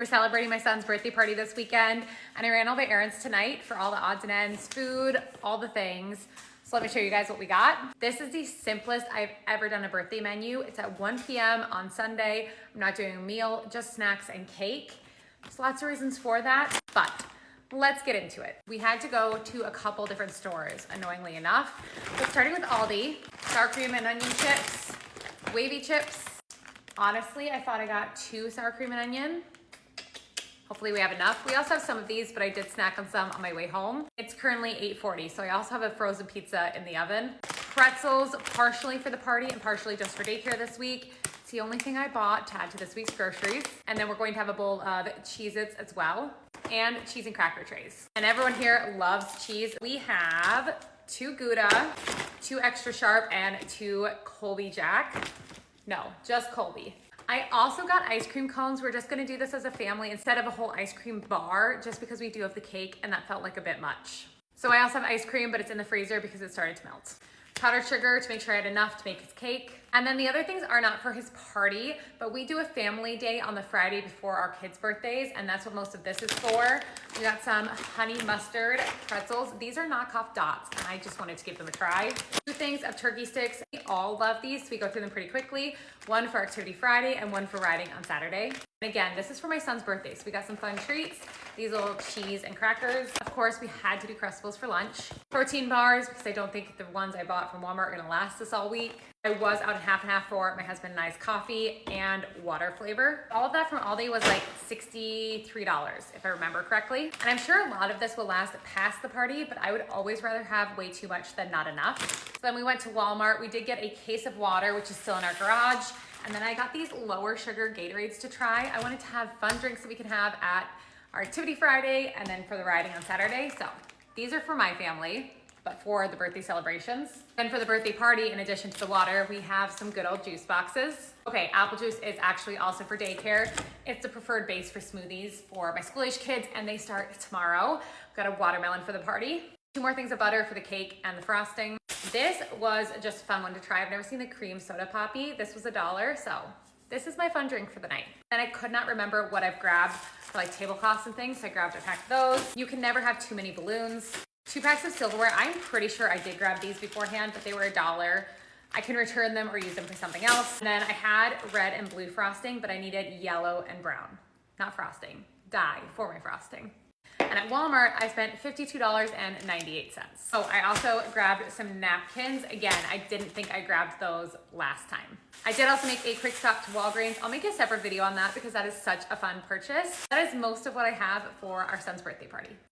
We're celebrating my son's birthday party this weekend, and I ran all the errands tonight for all the odds and ends, food, all the things. So let me show you guys what we got. This is the simplest I've ever done a birthday menu. It's at 1 p.m. on Sunday. I'm not doing a meal, just snacks and cake. There's lots of reasons for that, but let's get into it. We had to go to a couple different stores, annoyingly enough. But starting with Aldi, sour cream and onion chips, wavy chips. Honestly, I thought I got 2 sour cream and onion. Hopefully we have enough. We also have some of these, but I did snack on some on my way home. It's currently 8:40, so I also have a frozen pizza in the oven. Pretzels, partially for the party and partially just for daycare this week. It's the only thing I bought to add to this week's groceries. And then we're going to have a bowl of Cheez-Its as well, and cheese and cracker trays. And everyone here loves cheese. We have 2 Gouda, 2 extra sharp, and 2 Colby Jack. No, just Colby. I also got ice cream cones. We're just gonna do this as a family instead of a whole ice cream bar, just because we do have the cake and that felt like a bit much. So I also have ice cream, but it's in the freezer because it started to melt. Powdered sugar to make sure I had enough to make his cake. And then the other things are not for his party, but we do a family day on the Friday before our kids' birthdays, and that's what most of this is for. We got some honey mustard pretzels. These are knockoff Dots, and I just wanted to give them a try. 2 things of turkey sticks. We all love these, so we go through them pretty quickly. 1 for Activity Friday and 1 for riding on Saturday. And again, this is for my son's birthday, so we got some fun treats. These little cheese and crackers. Of course, we had to do Crustables for lunch. Protein bars, because I don't think the ones I bought from Walmart are gonna last us all week. I was out at half and half for my husband and I's coffee and water flavor. All of that from Aldi was like $63, if I remember correctly. And I'm sure a lot of this will last past the party, but I would always rather have way too much than not enough. So then we went to Walmart. We did get a case of water, which is still in our garage. And then I got these lower sugar Gatorades to try. I wanted to have fun drinks that we can have at our Activity Friday and then for the riding on Saturday. So these are for my family, but for the birthday celebrations. And for the birthday party, in addition to the water, we have some good old juice boxes. Okay, apple juice is actually also for daycare. It's the preferred base for smoothies for my school-age kids, and they start tomorrow. We've got a watermelon for the party. 2 more things of butter for the cake and the frosting. This was just a fun one to try. I've never seen the cream soda poppy. This was $1, so this is my fun drink for the night. And I could not remember what I've grabbed for like tablecloths and things, so I grabbed a pack of those. You can never have too many balloons. 2 packs of silverware. I'm pretty sure I did grab these beforehand, but they were $1. I can return them or use them for something else. And then I had red and blue frosting, but I needed yellow and brown. Not frosting, dye for my frosting. And at Walmart, I spent $52.98. Oh, I also grabbed some napkins. Again, I didn't think I grabbed those last time. I did also make a quick stop to Walgreens. I'll make a separate video on that because that is such a fun purchase. That is most of what I have for our son's birthday party.